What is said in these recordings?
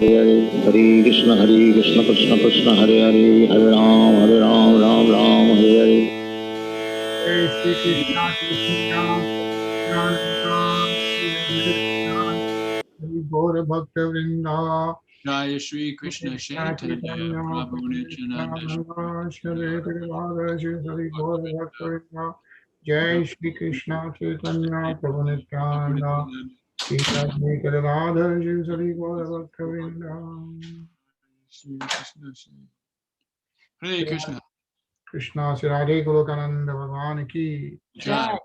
Hare Krishna Krishna Krishna Hare Hare Hare Ram Ram Ram Hare Hare. Jai Shri Krishna Chaitanya Nityananda Shri Gaura Bhakta Vrinda Jaya Shri Krishna Krishna Chaitanya Chaitanya Prabhu Nityananda Nityananda Shri Advaita Shri Gaura Bhakta Vrinda Jai Shri Krishna Chaitanya Prabhu Nityananda Shri Advaita Shri Gaura Bhakta Vrinda Hare Krishna. Krishna Sri Radhe Govind Bhagwan Ki Jai.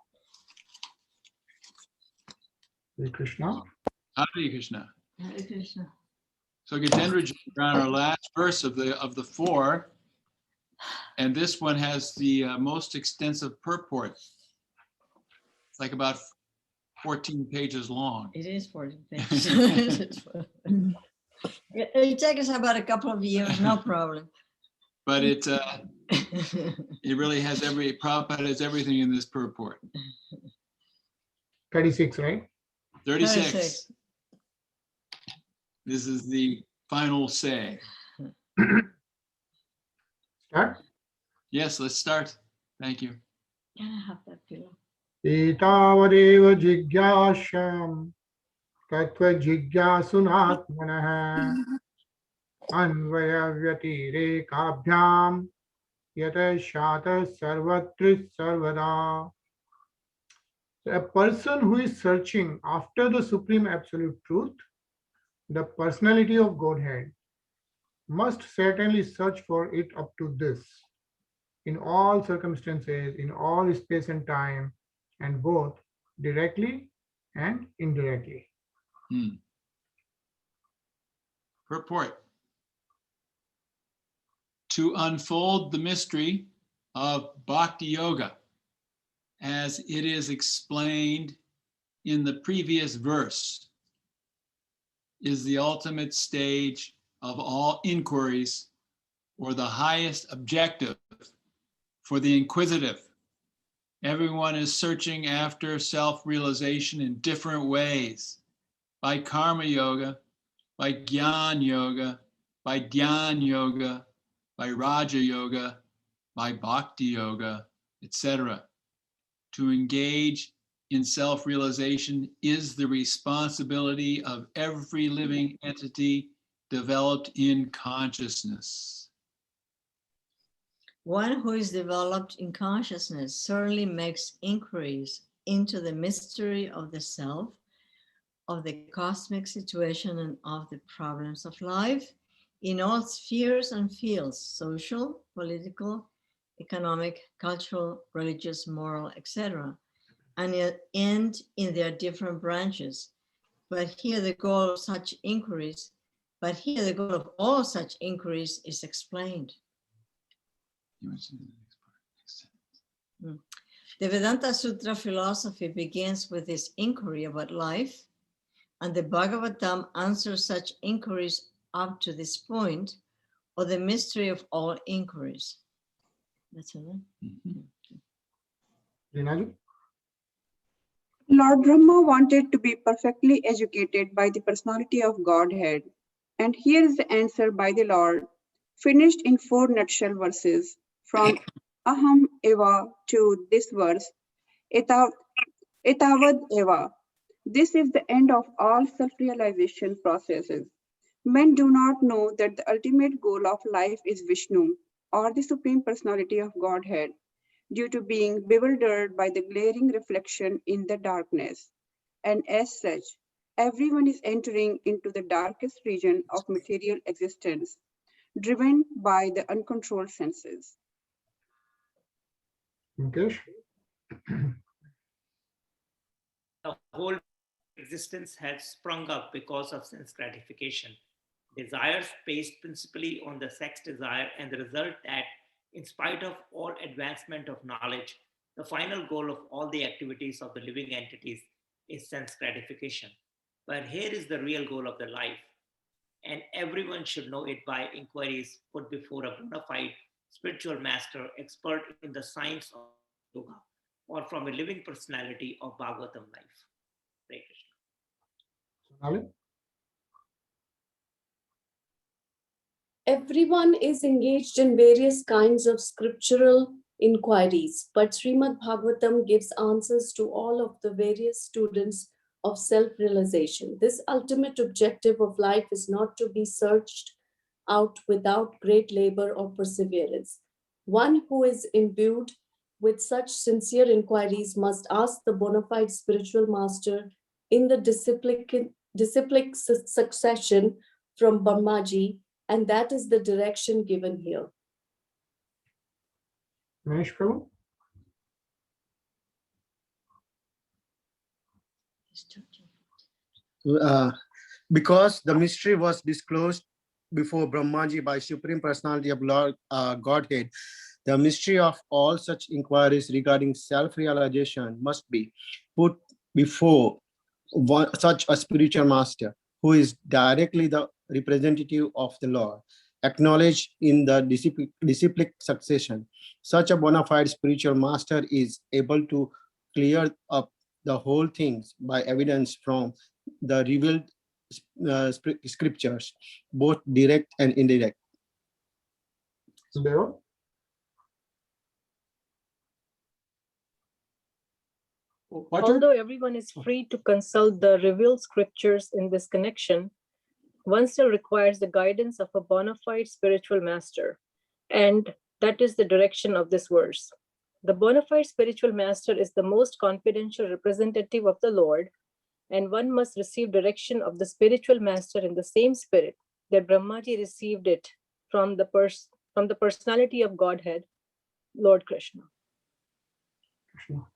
Hare Krishna. Hare Krishna. Hare Krishna. So Gajendra we're on our last verse of the four, and this one has the most extensive purport. It's like about 14 pages long. It is 14 pages. It'll take us about a couple of years, no problem. But it really has Prabhupada has everything in this purport. 36, right? 36. This is the final say. Start. Yes, let's start. Thank you. Can I have that pillow? Etavadeva jigyasham tattva jigyasunatmanah anvaya vyatire kabhyam yata shata sarvatrit sarvada. A person who is searching after the supreme absolute truth, the personality of Godhead, must certainly search for it up to this, in all circumstances, in all space and time, and both directly and indirectly. Purport. To unfold the mystery of Bhakti Yoga, as it is explained in the previous verse, is the ultimate stage of all inquiries, or the highest objective for the inquisitive. Everyone is searching after self-realization in different ways, by karma yoga, by jnana yoga, by dhyana yoga, by raja yoga, by bhakti yoga, etc. To engage in self-realization is the responsibility of every living entity developed in consciousness. One who is developed in consciousness certainly makes inquiries into the mystery of the self, of the cosmic situation, and of the problems of life in all spheres and fields: social, political, economic, cultural, religious, moral, etc., and in their different branches. But here the goal of such inquiries, of all such inquiries is explained. The Vedanta Sutra philosophy begins with this inquiry about life, and the Bhagavatam answers such inquiries up to this point, or the mystery of all inquiries. That's it. Lord Brahma wanted to be perfectly educated by the personality of Godhead. And here is the answer by the Lord, finished in 4 nutshell verses, from Aham Eva to this verse, Etavad Eva. This is the end of all self-realization processes. Men do not know that the ultimate goal of life is Vishnu, or the Supreme Personality of Godhead, due to being bewildered by the glaring reflection in the darkness. And as such, everyone is entering into the darkest region of material existence, driven by the uncontrolled senses. Mukesh? The whole existence has sprung up because of sense gratification. Desires based principally on the sex desire, and the result that, in spite of all advancement of knowledge, the final goal of all the activities of the living entities is sense gratification. But here is the real goal of the life, and everyone should know it by inquiries put before a bona fide spiritual master, expert in the science of yoga, or from a living personality of Bhagavatam life. Hare Krishna. Everyone is engaged in various kinds of scriptural inquiries, but Srimad Bhagavatam gives answers to all of the various students of self-realization. This ultimate objective of life is not to be searched out without great labor or perseverance. One who is imbued with such sincere inquiries must ask the bona fide spiritual master in the disciplic succession from Brahmaji, and that is the direction given here. Manish Prabhu? Because the mystery was disclosed before Brahmaji by Supreme Personality of Lord Godhead, the mystery of all such inquiries regarding self-realization must be put before such a spiritual master who is directly the representative of the Lord, acknowledged in the disciplic succession. Such a bona fide spiritual master is able to clear up the whole things by evidence from the revealed scriptures, both direct and indirect. Deva? Although everyone is free to consult the revealed scriptures in this connection, one still requires the guidance of a bona fide spiritual master, and that is the direction of this verse. The bona fide spiritual master is the most confidential representative of the Lord, and one must receive direction of the spiritual master in the same spirit that Brahmaji received it from the personality of Godhead, Lord Krishna. Krishna.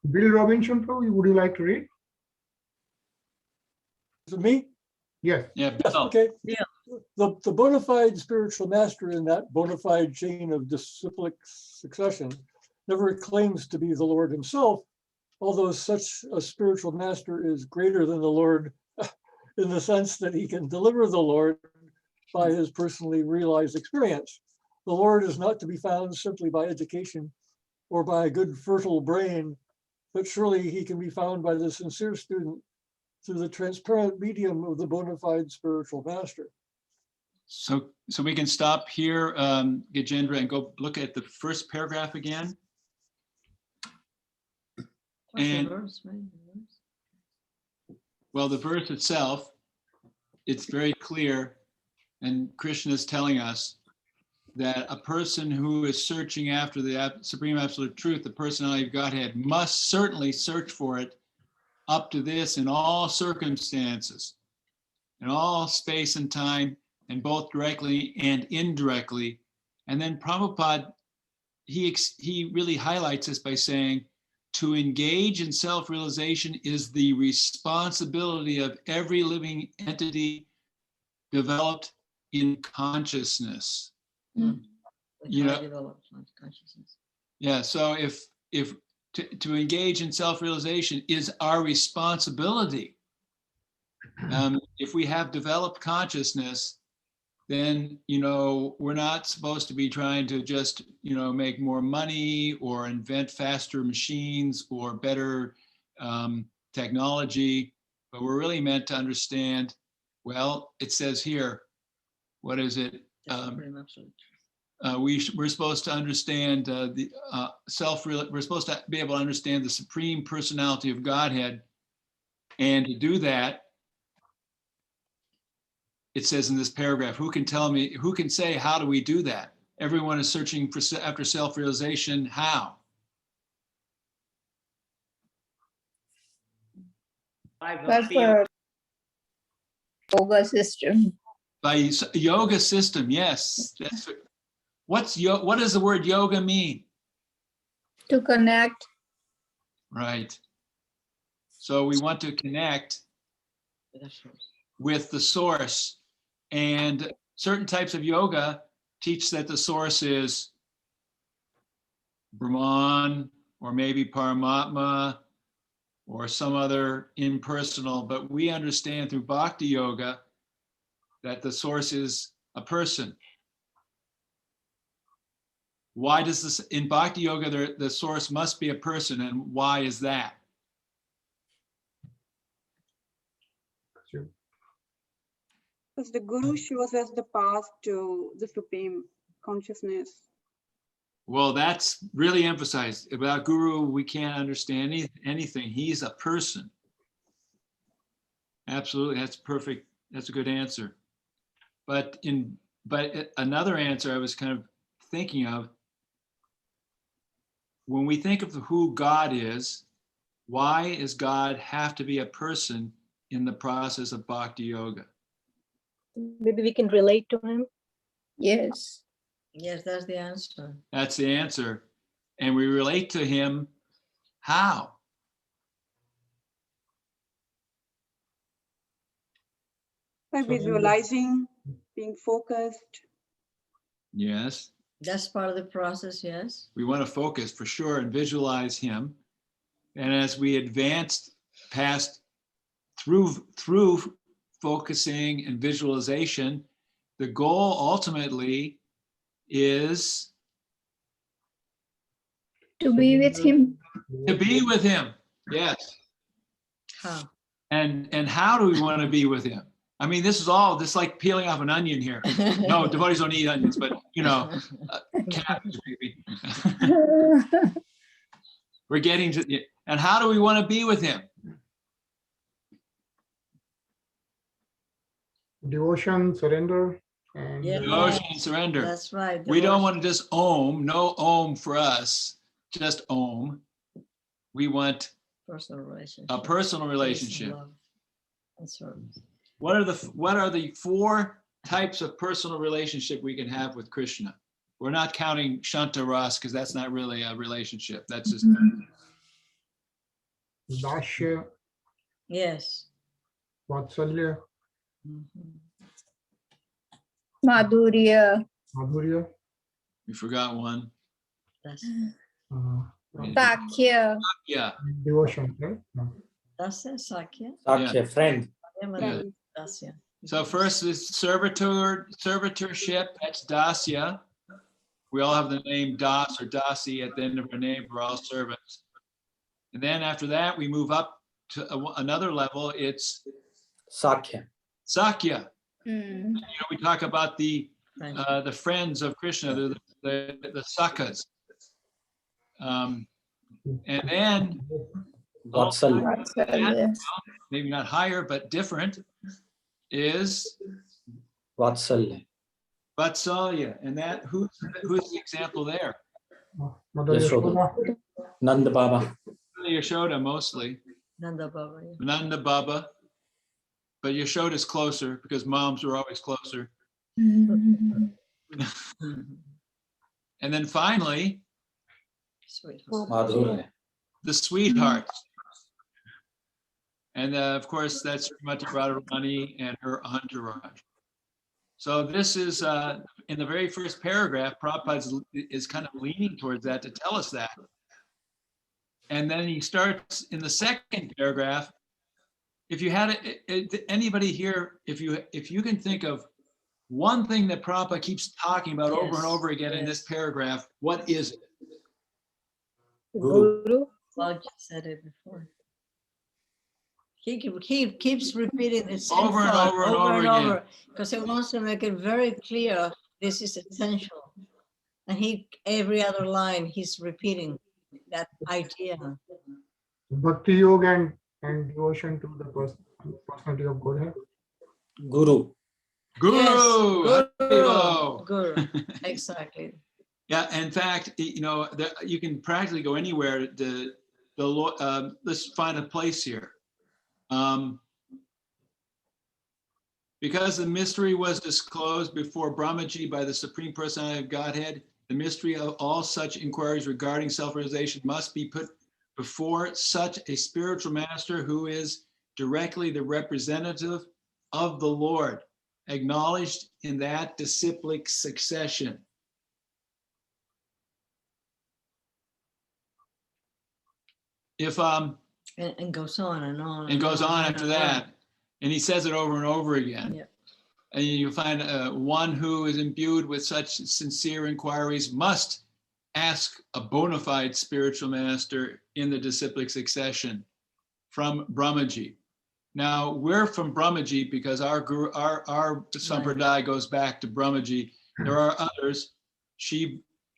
Bill Robinson, Prabhu, would you like to read? Is it me? Yes. Yeah, Yes, Bill. okay. Yeah. The bona fide spiritual master in that bona fide chain of disciplic succession never claims to be the Lord himself, although such a spiritual master is greater than the Lord in the sense that he can deliver the Lord by his personally realized experience. The Lord is not to be found simply by education or by a good fertile brain, but surely he can be found by the sincere student through the transparent medium of the bona fide spiritual master. So we can stop here, Gajendra, and go look at the first paragraph again. And well, the verse itself, it's very clear, and Krishna is telling us that a person who is searching after the supreme absolute truth, the personality of Godhead, must certainly search for it up to this in all circumstances, in all space and time, and both directly and indirectly. And then Prabhupada, he really highlights this by saying, to engage in self-realization is the responsibility of every living entity developed in consciousness. You know, yeah. So if to engage in self-realization is our responsibility, if we have developed consciousness, then we're not supposed to be trying to just make more money or invent faster machines or better technology, but we're really meant to understand. Well, it says here, what is it? We're supposed to understand we're supposed to be able to understand the supreme personality of Godhead, and to do that, it says in this paragraph, who can say, how do we do that? Everyone is searching after self-realization. How? By yoga system. By yoga system, yes. What does the word yoga mean? To connect. Right. So we want to connect with the source, and certain types of yoga teach that the source is Brahman, or maybe Paramatma, or some other impersonal, but we understand through Bhakti Yoga that the source is a person. Why does this, in Bhakti Yoga, the source must be a person, and why is that? Because the Guru shows us the path to the Supreme Consciousness. Well, that's really emphasized. About Guru, we can't understand anything. He's a person. Absolutely, that's perfect. That's a good answer. But another answer I was kind of thinking of, when we think of who God is, why does God have to be a person in the process of bhakti yoga? Maybe we can relate to him. Yes. Yes, that's the answer. That's the answer. And we relate to him how? By visualizing, being focused. Yes. That's part of the process, yes. We want to focus for sure and visualize him. And as we advanced past through focusing and visualization, the goal ultimately is To be with him. to be with him. Yes. How? And how do we want to be with him? I mean, this is all this like peeling off an onion here. No, devotees don't eat onions, but you know, cabbage maybe. We're getting to, and how do we want to be with him? Devotion, surrender, and Yeah. Devotion and surrender. That's right. We don't Devotion. want to just om, no om for us, just om. We want Personal relationship. a personal Peace and relationship. love and service. What are the 4 types of personal relationship we can have with Krishna? We're not counting Shanta Ras because that's not really a relationship. That's just Dasya, Yes. Vatsalya, Mhm. Madhurya. Madhurya, we forgot one. That's Sakya. Yeah. devotion, right? No. that's it, Sakya. Sakya, friend. Yeah. That's yeah. So first is servitorship. That's dasya. We all have the name Das or Dasi at the end of our name. We're all servants. And then after that, we move up to another level. It's Sakya. Sakya. Mm. You know, we talk about the friends of Krishna, the Sakas. And then Vatsalya. Vatsalya. maybe not higher, but different, is Vatsalya. Vatsalya. And that who's the example there? Mother Yashoda. Yashoda. Nanda Baba. Yashoda mostly. Nanda Baba. Yeah. Nanda Baba. But Yashoda's closer because moms are always closer. Mm. And then finally, Sweetheart. Madhurya. the sweethearts. And of course, that's Srimati Radharani and her entourage. So this is, in the very first paragraph, Prabhupada is kind of leaning towards that to tell us that. And then he starts in the second paragraph. If you had anybody here, if you can think of one thing that Prabhupada keeps talking about over and over again in this paragraph, what is it? Guru. Well, just said it before. He keeps repeating the same Over and thought over and over again. because he wants to make it very clear this is essential. And every other line he's repeating that idea. Bhakti yoga and devotion to the personality of Godhead. Guru. Guru. Yes, Haribo. Guru. Exactly. Yeah, in fact, you know, you can practically go anywhere. Let's find a place here. Because the mystery was disclosed before Brahmaji by the Supreme Personality of Godhead, the mystery of all such inquiries regarding self-realization must be put before such a spiritual master who is directly the representative of the Lord, acknowledged in that disciplic succession. If And goes on and on. and goes on after and that, and he says it over and over again. Yeah. And you find one who is imbued with such sincere inquiries must ask a bona fide spiritual master in the disciplic succession from Brahmaji. Now we're from Brahmaji because our sampradaya goes back to Brahmaji. There are others,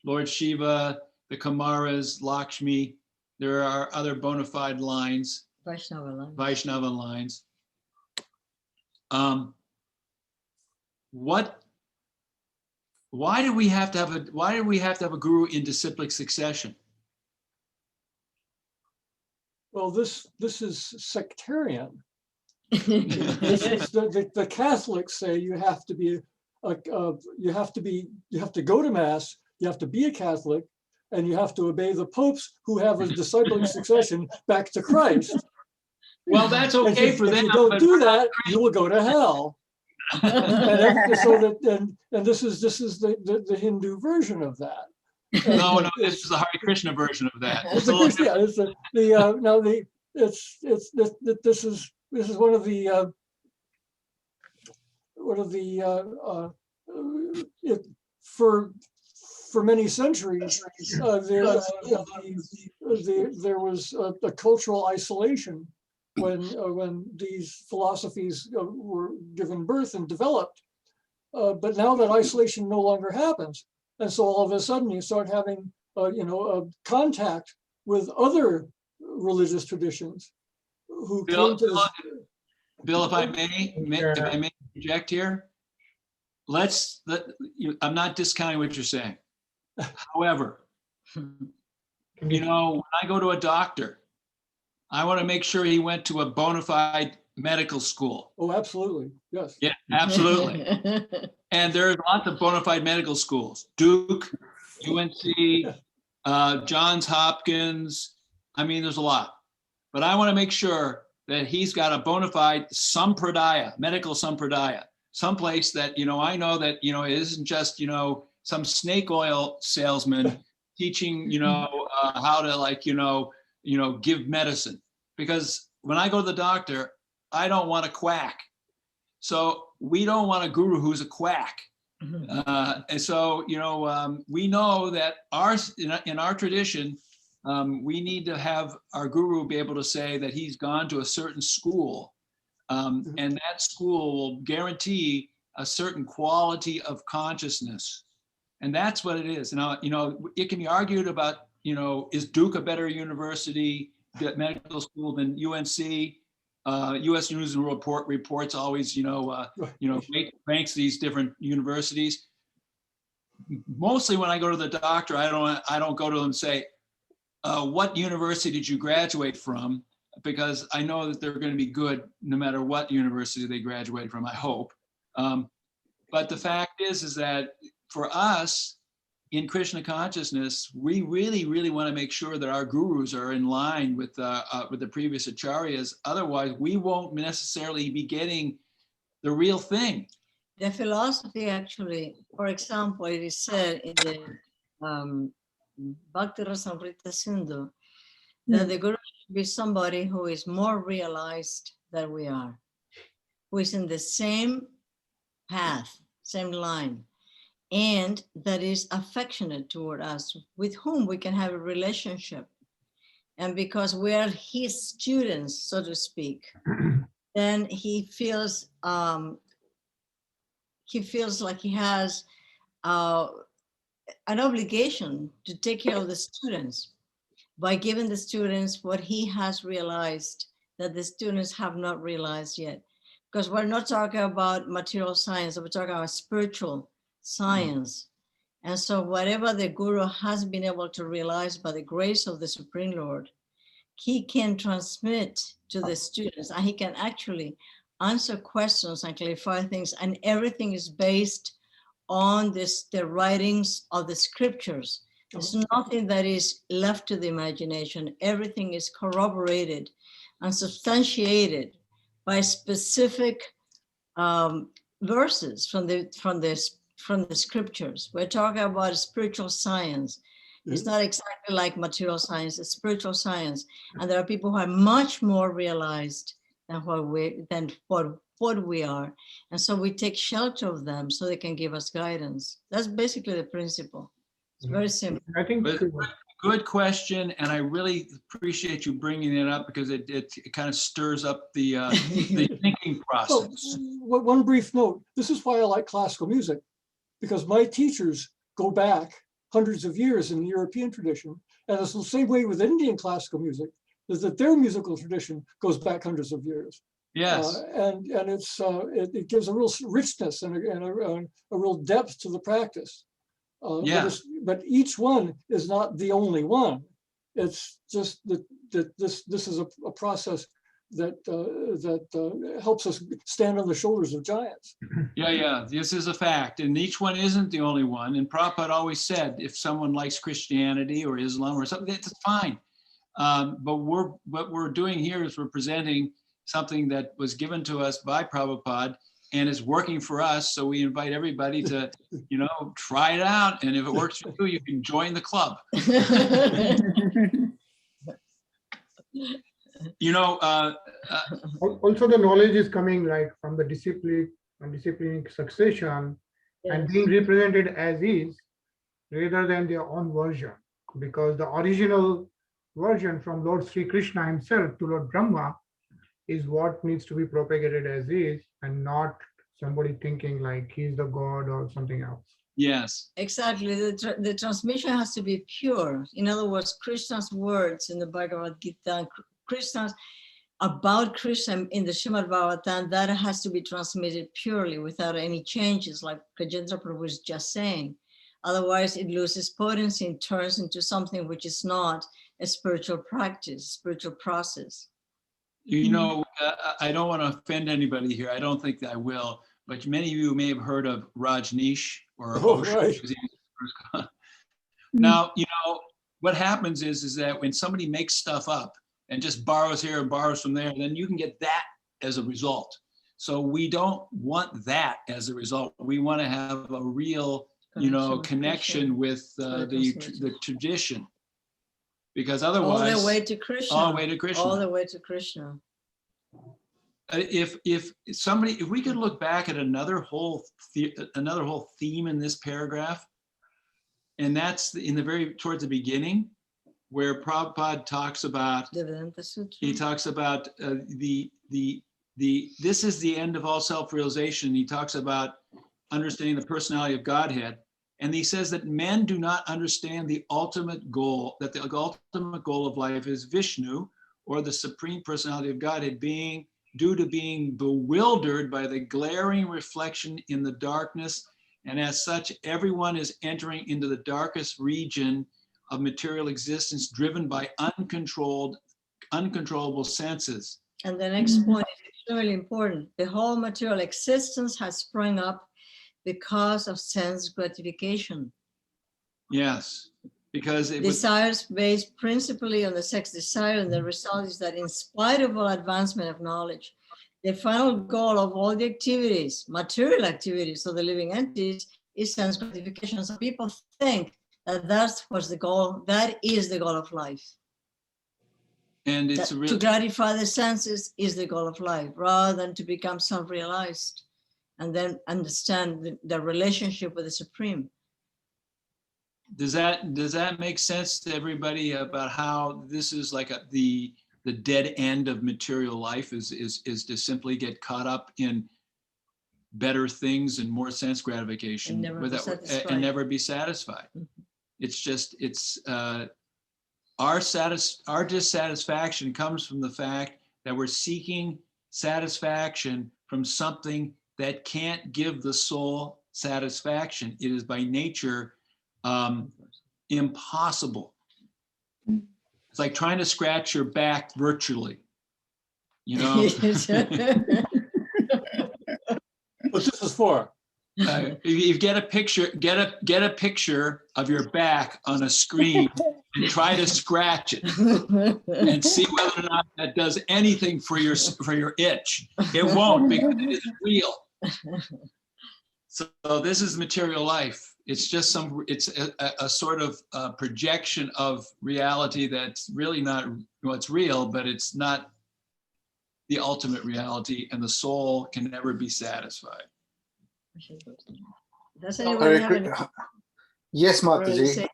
Lord Shiva, the Kumaras, Lakshmi. There are other bona fide lines, Vaishnava lines. Why do we have to have a guru in disciplic succession? Well, this is sectarian. The Catholics say you have to go to mass, you have to be a Catholic, and you have to obey the popes who have a disciplic succession back to Christ. Well, that's okay for them. If you don't do that, you will go to hell. and this is the Hindu version of that. No, this is the Hare Krishna version of that. This is one of the for many centuries there was a cultural isolation when these philosophies were given birth and developed, but now that isolation no longer happens, and so all of a sudden you start having contact with other religious traditions who came to this. Bill, if I may interject here, I'm not discounting what you're saying. However, when I go to a doctor, I want to make sure he went to a bona fide medical school. Oh, absolutely. Yes. Yeah, absolutely. And there's lots of bona fide medical schools. Duke, UNC, Johns Hopkins. I mean, there's a lot. But I want to make sure that he's got a bona fide sampradaya, medical sampradaya, someplace that, I know that, it isn't just, some snake oil salesman teaching, how to give medicine. Because when I go to the doctor, I don't want a quack. So we don't want a guru who's a quack. And so, we know that in our tradition, we need to have our guru be able to say that he's gone to a certain school, and that school will guarantee a certain quality of consciousness. And that's what it is. Now, it can be argued about, is Duke a better university, medical school than UNC? U.S. News and World Report reports always, ranks these different universities. Mostly when I go to the doctor, I don't go to them and say, what university did you graduate from? Because I know that they're going to be good no matter what university they graduate from, I hope. But the fact is that for us in Krishna consciousness, we really, really want to make sure that our gurus are in line with the previous acharyas. Otherwise, we won't necessarily be getting the real thing. The philosophy, actually, for example, it is said in the Bhakti Rasamrita Sindhu that the guru should be somebody who is more realized than we are, who is in the same path, same line, and that is affectionate toward us, with whom we can have a relationship. And because we are his students, so to speak, then he feels like he has an obligation to take care of the students by giving the students what he has realized that the students have not realized yet. Because we're not talking about material science, we're talking about spiritual science. And so whatever the guru has been able to realize by the grace of the Supreme Lord, he can transmit to the students, and he can actually answer questions and clarify things, and everything is based on the writings of the scriptures. There's nothing that is left to the imagination. Everything is corroborated and substantiated by specific verses from the scriptures. We're talking about spiritual science. It's not exactly like material science, it's spiritual science. And there are people who are much more realized than what we are. And so we take shelter of them so they can give us guidance. That's basically the principle. It's very simple. I think good question, and I really appreciate you bringing it up because it kind of stirs up the thinking So, process. one brief note. This is why I like classical music, because my teachers go back hundreds of years in the European tradition, and it's the same way with Indian classical music, is that their musical tradition goes back hundreds of years. Yes. And it's it gives a real richness and a real depth to the practice. Yeah. But each one is not the only one. It's just that this is a process that helps us stand on the shoulders of giants. Yeah, this is a fact, and each one isn't the only one. And Prabhupada always said, if someone likes Christianity or Islam or something, that's fine. But what we're doing here is we're presenting something that was given to us by Prabhupada and is working for us. So we invite everybody to, try it out. And if it works for you, you can join the club. Also, the knowledge is coming like from the disciplinic succession and being represented as is rather than their own version, because the original version from Lord Sri Krishna himself to Lord Brahma is what needs to be propagated as is, and not somebody thinking like he's the god or something else. Yes. Exactly. The transmission has to be pure. In other words, Krishna's words in the Bhagavad Gita, about Krishna in the Srimad Bhagavatam, that has to be transmitted purely without any changes, like Gajendra Prabhu was just saying. Otherwise, it loses potency and turns into something which is not a spiritual practice, spiritual process. I don't want to offend anybody here. I don't think that I will, but many of you may have heard of Rajneesh or Osho. Right. Now, what happens is that when somebody makes stuff up and just borrows here and borrows from there, then you can get that as a result. So we don't want that as a result. We want to have a real, connection with the tradition. Because otherwise, all the way to Krishna. All the way to Krishna. All the way to Krishna. If we could look back at another whole theme in this paragraph, and that's towards the beginning, where Prabhupada talks about, he talks about this is the end of all self-realization. He talks about understanding the personality of Godhead. And he says that men do not understand the ultimate goal, that the ultimate goal of life is Vishnu, or the Supreme Personality of Godhead, due to being bewildered by the glaring reflection in the darkness. And as such, everyone is entering into the darkest region of material existence, driven by uncontrollable senses. And the next point is extremely important. The whole material existence has sprung up because of sense gratification. Yes, because desires based principally on the sex desire, and the result is that in spite of all advancement of knowledge, the final goal of all the activities, material activities of the living entities, is sense gratification. So people think that that's what's the goal, that is the goal of life. And it's to gratify the senses is the goal of life, rather than to become self-realized and then understand the relationship with the Supreme. Does that make sense to everybody about how this is like the dead end of material life is to simply get caught up in better things and more sense gratification and never be satisfied. Mm-hmm. It's our dissatisfaction comes from the fact that we're seeking satisfaction from something that can't give the soul satisfaction. It is by nature impossible. It's like trying to scratch your back virtually, What's this is for? You get a picture of your back on a screen and try to scratch it and see whether or not that does anything for your itch. It won't, because it is real. So this is material life. It's just it's a sort of projection of reality that's really not what's real, but it's not the ultimate reality, and the soul can never be satisfied. Does anyone have any? Yes, Mataji.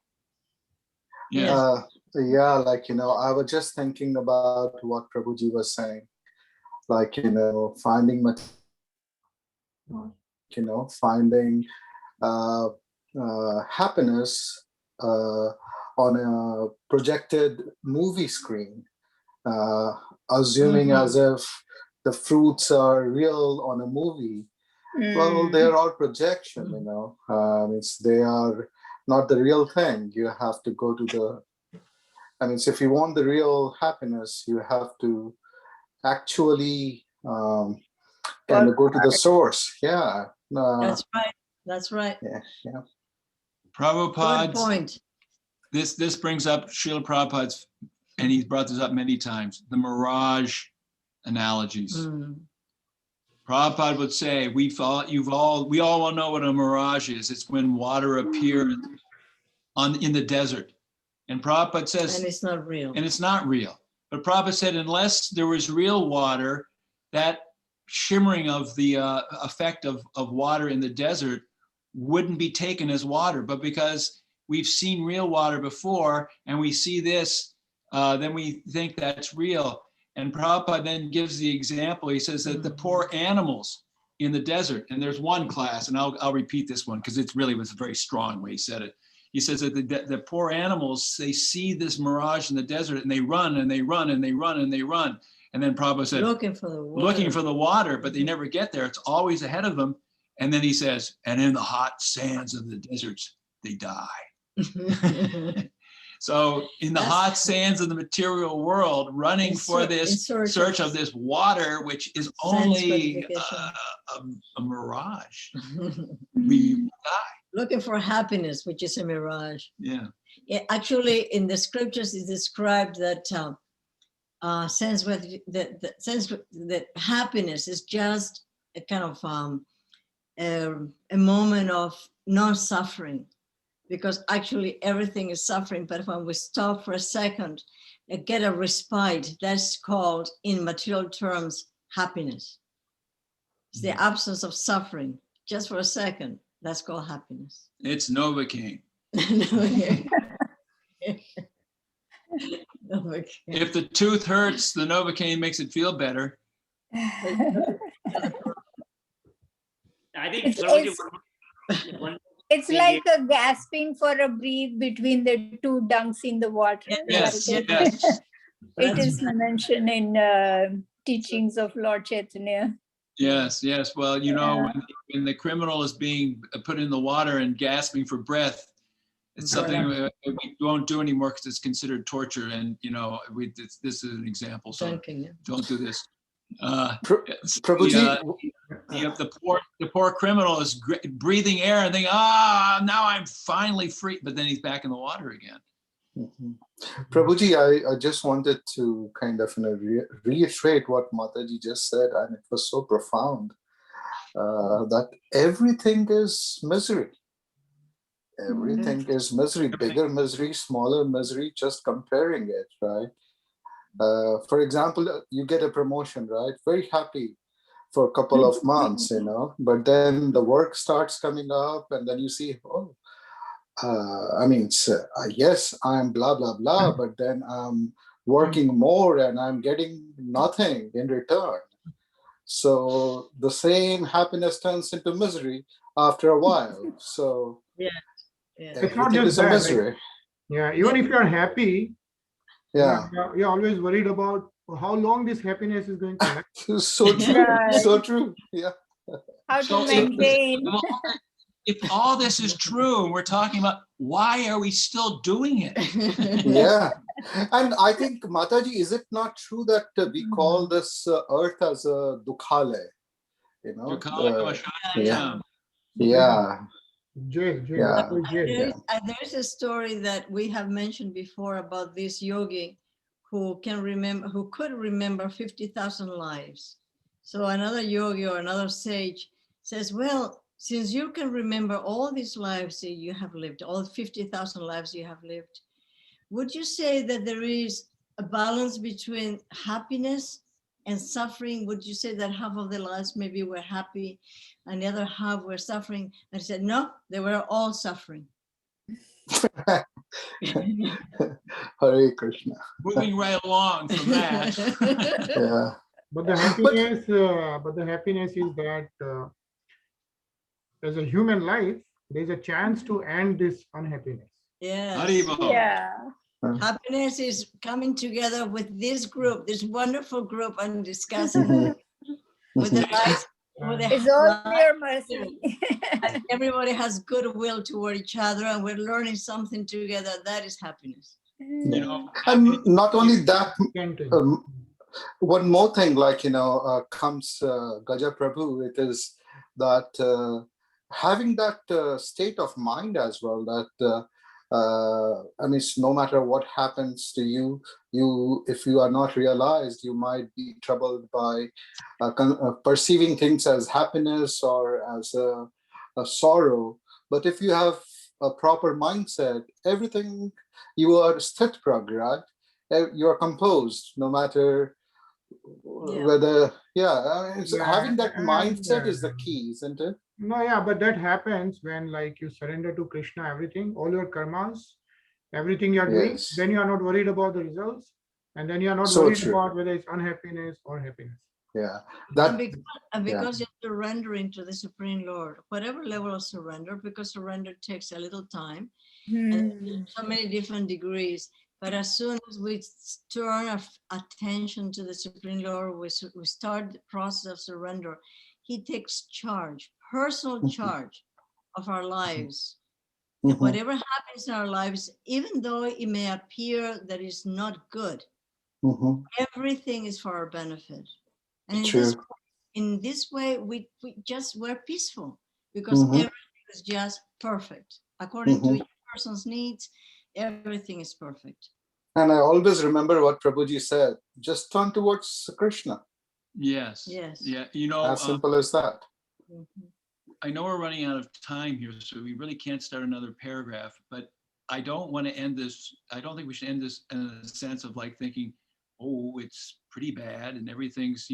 Yeah. Yeah, like, I was just thinking about what Prabhuji was saying, like, finding, finding happiness on a projected movie screen, assuming as if the fruits are real on a movie. Well, they're all projection, they are not the real thing. You have to go to the, if you want the real happiness, you have to actually kind of go to the source. Yeah. That's right. That's right. Yeah. Prabhupada. Good point. This brings up Srila Prabhupada's, and he's brought this up many times, the mirage analogies. Prabhupada would say, we all know what a mirage is. It's when water appears in the desert. And Prabhupada says, and it's not real. And it's not real. But Prabhupada said, unless there was real water, that shimmering of the effect of water in the desert wouldn't be taken as water. But because we've seen real water before and we see this, then we think that's real. And Prabhupada then gives the example. He says that the poor animals in the desert, and there's one class, and I'll repeat this one because it really was a very strong way he said it. He says that the poor animals, they see this mirage in the desert and they run and they run and they run and they run. And then Prabhupada said, looking for the water, but they never get there. It's always ahead of them. And then he says, and in the hot sands of the deserts, they die. So in the hot sands of the material world, running for this search of this water, which is only a mirage, we die. Looking for happiness, which is a mirage. Yeah. Actually, in the scriptures, it's described that sense that happiness is just a kind of a moment of non-suffering, because actually everything is suffering. But when we stop for a second and get a respite, that's called, in material terms, happiness. It's the absence of suffering, just for a second. That's called happiness. It's Novocaine. If the tooth hurts, the Novocaine makes it feel better. I think it's like a gasping for a breath between the two dunks in the water. Yes, yes. It is mentioned in teachings of Lord Chaitanya. Yes. Well, when the criminal is being put in the water and gasping for breath, it's something we won't do anymore because it's considered torture. And, this is an example. So don't do this. Prabhuji, the poor criminal is breathing air and thinking, now I'm finally free. But then he's back in the water again. Prabhuji, I just wanted to kind of reiterate what Mataji just said, and it was so profound, that everything is misery. Everything is misery, bigger misery, smaller misery, just comparing it, right? For example, you get a promotion, right? Very happy for a couple of months, but then the work starts coming up and then you see, yes, I'm blah, blah, blah, but then I'm working more and I'm getting nothing in return. So the same happiness turns into misery after a while. So it's not just that. Misery. Even if you're happy, you're always worried about how long this happiness is going to last. So true. So true. Yeah. How to maintain. If all this is true, and we're talking about why are we still doing it? Yeah. And I think, Mataji, is it not true that we call this earth as a dukhale? Yeah. There's a story that we have mentioned before about this yogi who could remember 50,000 lives. So another yogi or another sage says, well, since you can remember all these lives that you have lived, all 50,000 lives you have lived, would you say that there is a balance between happiness and suffering? Would you say that half of the lives maybe were happy and the other half were suffering? And he said, no, they were all suffering. Hare Krishna. Moving right along from that. Yeah. But the happiness is that as a human life, there's a chance to end this unhappiness. Yes. Haribo. Yeah. Happiness is coming together with this group, this wonderful group, and discussing Mhm. with the lives. With It's the all lives- their mercy. and everybody has goodwill toward each other, and we're learning something together. That is happiness. You know, And not only that, Can't one more thing, like, comes Gaja Prabhu, it is that having that state of mind as well, that I mean, no matter what happens to you, if you are not realized, you might be troubled by perceiving things as happiness or as a sorrow. But if you have a proper mindset, everything, you are sthit prag, right? You are composed, no matter whether, I mean, having that mindset is the key, isn't it? No, yeah, but that happens when like you surrender to Krishna, everything, all your karmas, everything you're doing, Yes. then you are not worried about the results, and then you are not So worried true. about whether it's unhappiness or happiness. Yeah. And because you're surrendering to the Supreme Lord, whatever level of surrender, because surrender takes a little time, and so many different degrees. But as soon as we turn our attention to the Supreme Lord, we start the process of surrender. He takes charge, personal charge of our lives. And whatever happens in our lives, even though it may appear that it's not good, everything is for our benefit. And in this way, we're peaceful, because everything is just perfect. According to each person's needs, everything is perfect. And I always remember what Prabhuji said, just turn towards Krishna. Yes. Yeah. You know, as simple as that. I know we're running out of time here, so we really can't start another paragraph, but I don't want to end this. I don't think we should end this in a sense of like thinking, oh, it's pretty bad and everything's,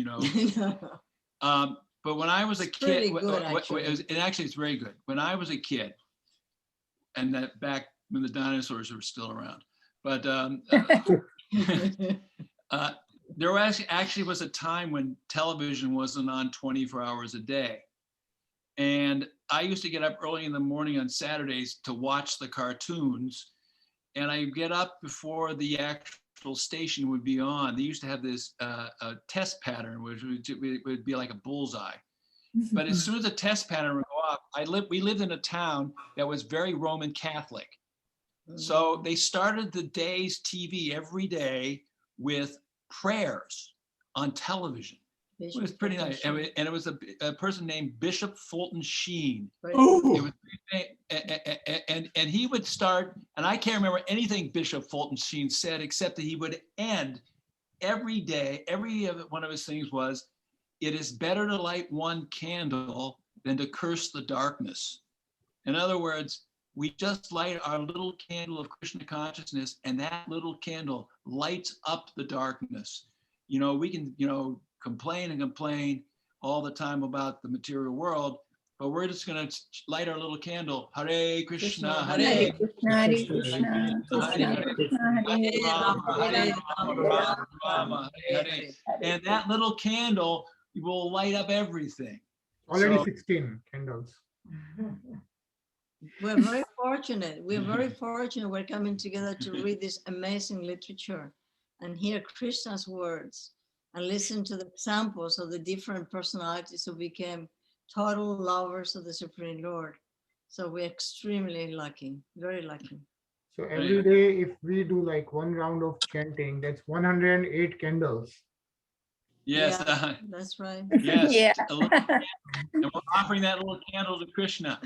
but when I was a kid, actually it's very good. When I was a kid, and that back when the dinosaurs were still around, but there actually was a time when television wasn't on 24 hours a day. And I used to get up early in the morning on Saturdays to watch the cartoons. And I get up before the actual station would be on. They used to have this test pattern, which would be like a bullseye. But as soon as the test pattern would go up, we lived in a town that was very Roman Catholic. So they started the day's TV every day with prayers on television. It was pretty nice. And it was a person named Bishop Fulton Sheen. It was, and he would start, and I can't remember anything Bishop Fulton Sheen said, except that he would end every day, every one of his things was, it is better to light one candle than to curse the darkness. In other words, we just light our little candle of Krishna consciousness, and that little candle lights up the darkness. We can, complain and complain all the time about the material world, but we're just going to light our little candle. Hare Krishna, Hare Krishna, Hare Krishna, Krishna Krishna, Hare Rama, Hare. And that little candle will light up everything. Already 16 candles. We're very fortunate. We're coming together to read this amazing literature and hear Krishna's words and listen to the examples of the different personalities who became total lovers of the Supreme Lord. So we're extremely lucky, very lucky. So every day, if we do like one round of chanting, that's 108 candles. Yes, that's right. Yes, and we're offering that little candle to Krishna,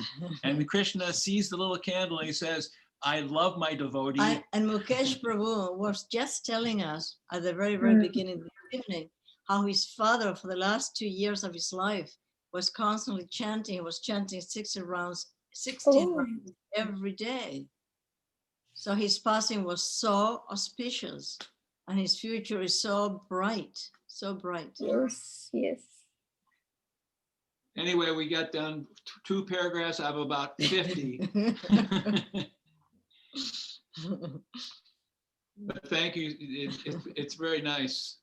and Krishna sees the little candle and he says, I love my devotee. And Mukesh Prabhu was just telling us at the very, very beginning of the evening how his father, for the last 2 years of his life, was constantly chanting. He was chanting 16 rounds every day. So his passing was so auspicious, and his future is so bright, so bright. Yes. Anyway, we got done 2 paragraphs out of about 50. But thank you. It's very nice.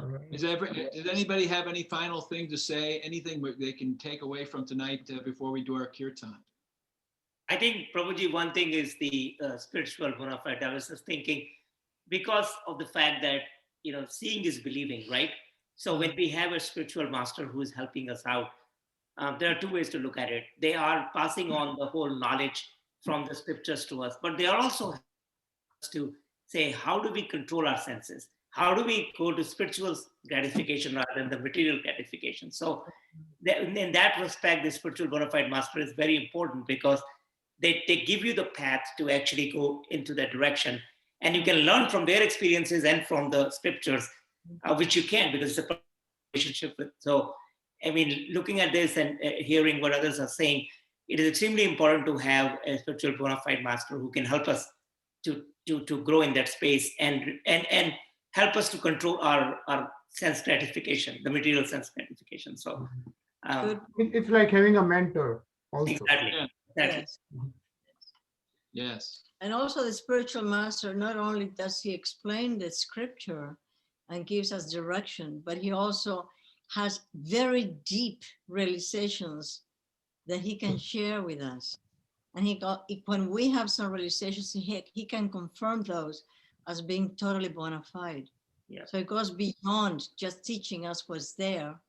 All right. Does anybody have any final thing to say? Anything they can take away from tonight before we do our kirtan? I think, Prabhuji, one thing is the spiritual bona fide. I was just thinking, because of the fact that, seeing is believing, right? So when we have a spiritual master who is helping us out, there are two ways to look at it. They are passing on the whole knowledge from the scriptures to us, but they are also to say, how do we control our senses? How do we go to spiritual gratification rather than the material gratification? So in that respect, the spiritual bona fide master is very important, because they give you the path to actually go into that direction. And you can learn from their experiences and from the scriptures, which you can, because it's a relationship with. So, I mean, looking at this and hearing what others are saying, it is extremely important to have a spiritual bona fide master who can help us to grow in that space and help us to control our sense gratification, the material sense gratification. So it's like having a mentor also. Exactly. Yeah. Exactly. Yes. And also the spiritual master, not only does he explain the scripture and gives us direction, but he also has very deep realizations that he can share with us. And when we have some realizations, he can confirm those as being totally bona fide. Yeah. So it goes beyond just teaching us what's there.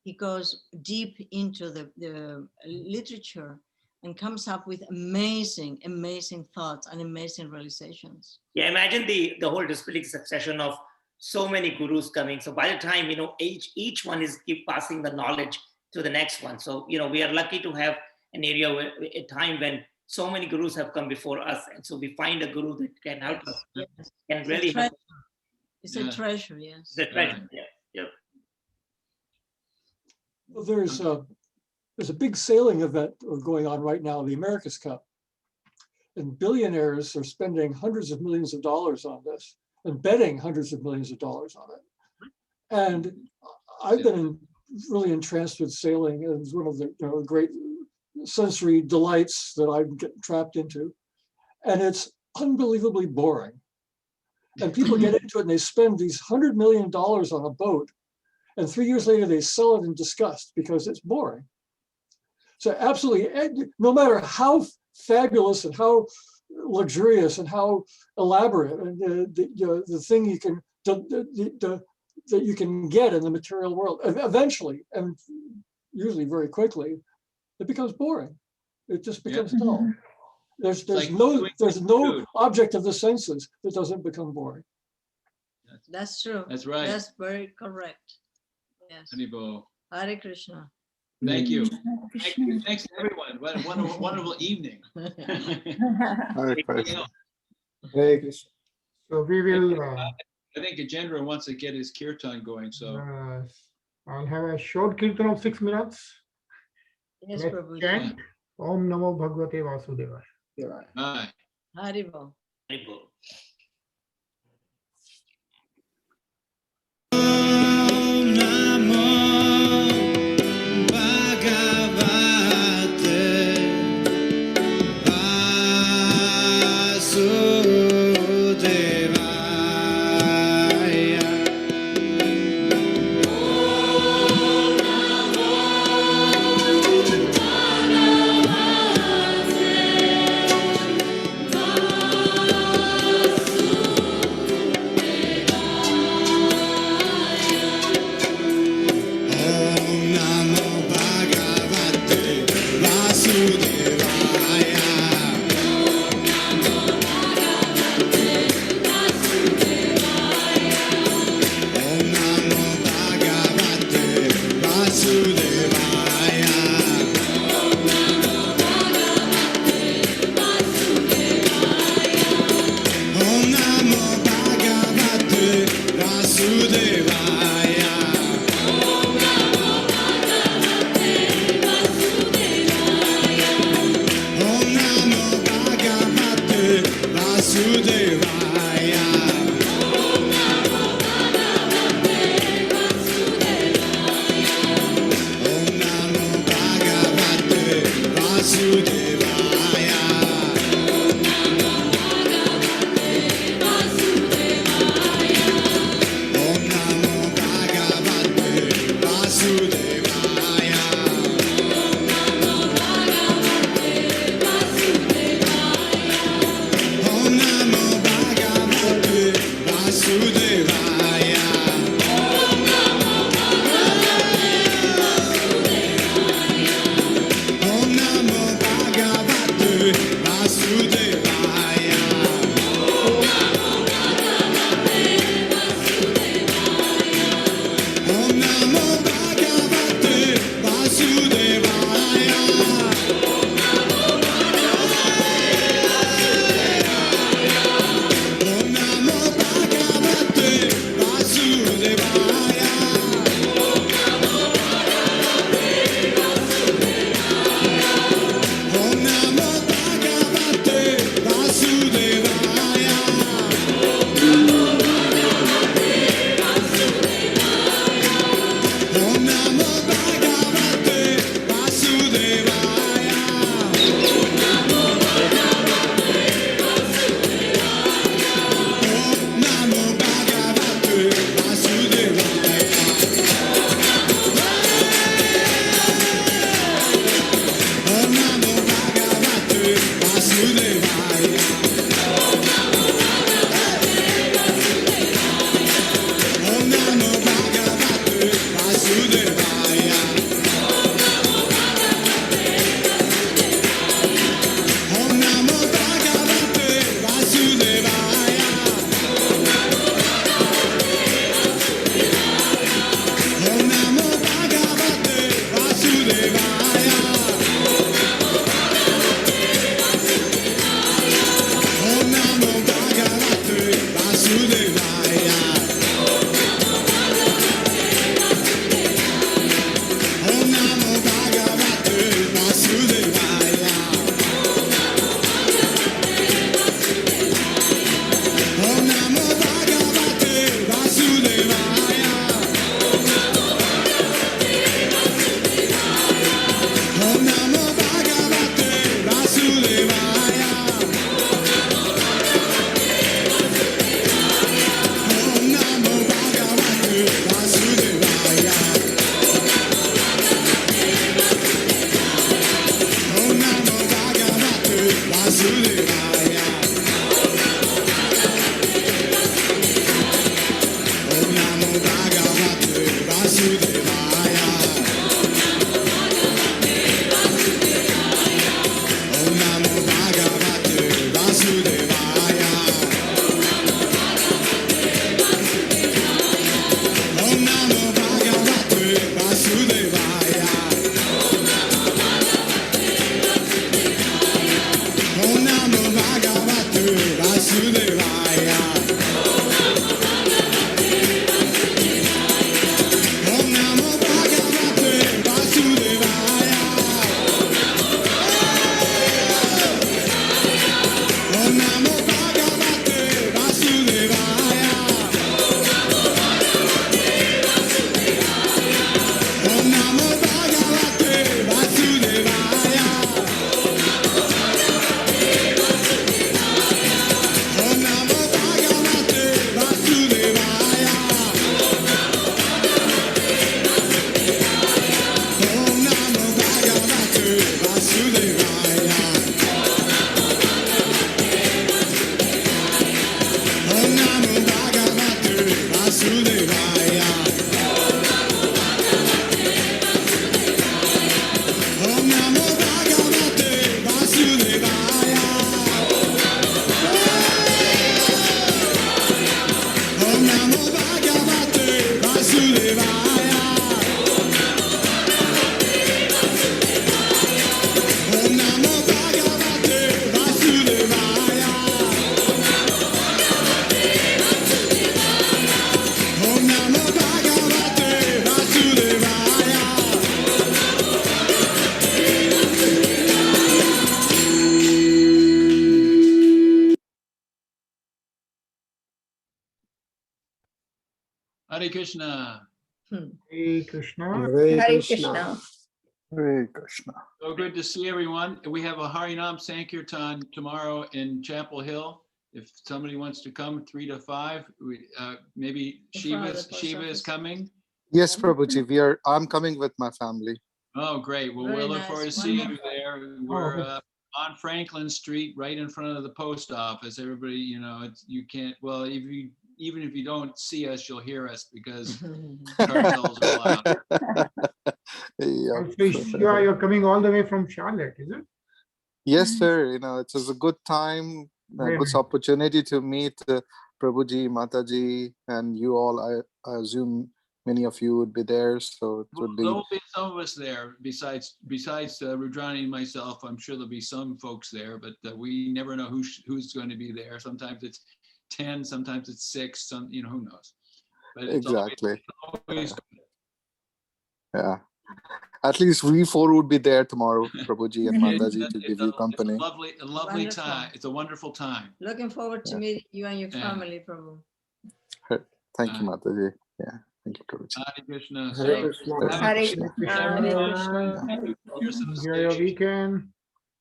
He goes deep into the literature and comes up with amazing, amazing thoughts and amazing realizations. Yeah, imagine the whole disciplic succession of so many gurus coming. So by the time, each one is keep passing the knowledge to the next one. So, we are lucky to have an area where a time when so many gurus have come before us. And so we find a guru that can help us. Yes. Can really help. It's a treasure, yes. It's a treasure, yeah. Well, there's a big sailing event going on right now, the America's Cup. And billionaires are spending hundreds of millions of dollars on this and betting hundreds of millions of dollars on it. And I've been really entranced with sailing. It's one of the great sensory delights that I get trapped into. And it's unbelievably boring. And people get into it and they spend these $100 million on a boat. And 3 years later, they sell it in disgust because it's boring. So absolutely, no matter how fabulous and how luxurious and how elaborate the thing you can that you can get in the material world, eventually, and usually very quickly, it becomes boring. It just becomes dull. There's no object of the senses that doesn't become boring. That's true. That's right. That's very correct. Yes. Haribo. Hare Krishna. Thank you. Thanks to everyone. What a wonderful evening. Hare Krishna. Hare Krishna. So we will. I think Ajendra wants to get his kirtan going. So I'll have a short kirtan of 6 minutes. Yes, Let's Prabhuji. chant Om Namo Bhagavate Vasudevaya. Bye. Haribo. Haribo. Vasudevaya. Hare Krishna. Hare Krishna. Hare Hare Krishna. Krishna. Hare Krishna. So good to see everyone. We have a Harinam Sankirtan tomorrow in Chapel Hill. If somebody wants to come 3 to 5, maybe In front of the Shiva post is office. coming. Yes, Prabhuji, I'm coming with my family. Oh, great. Well, Very we'll look nice, forward to seeing you wonderful. there. We're on Franklin Street, right in front of the post office. Everybody, you know, you can't, well, even if you don't see us, you'll hear us because car bells are loud. Yeah. So you're coming all the way from Charlotte, is it? Yes, sir. You know, it was a good time, a Very good nice. opportunity to meet Prabhuji, Mataji, and you all. I assume many of you would be there, so it would There be. will be some of us there besides Rudrani and myself. I'm sure there'll be some folks there, but we never know who's going to be there. Sometimes it's 10, sometimes it's 6, some, you know, who knows. But it's Exactly. always Yeah. At least we 4 would be there tomorrow, Prabhuji and Mataji, to give you company. It's a lovely Wonderful. time. It's a wonderful time. Looking forward to Yeah. meeting you and your Yeah. family, Prabhu. Thank you, Mataji. Yeah. Thank you, Prabhuji. Hare Krishna. Hare So, Krishna. have a Hare great Hare Krishna. Hare Krishna. Krishna. Enjoy your weekend.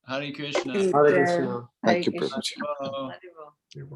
Hare Krishna. Hare Krishna. Thank you, Hare Krishna. Prabhuji. Oh. Haribo. Hare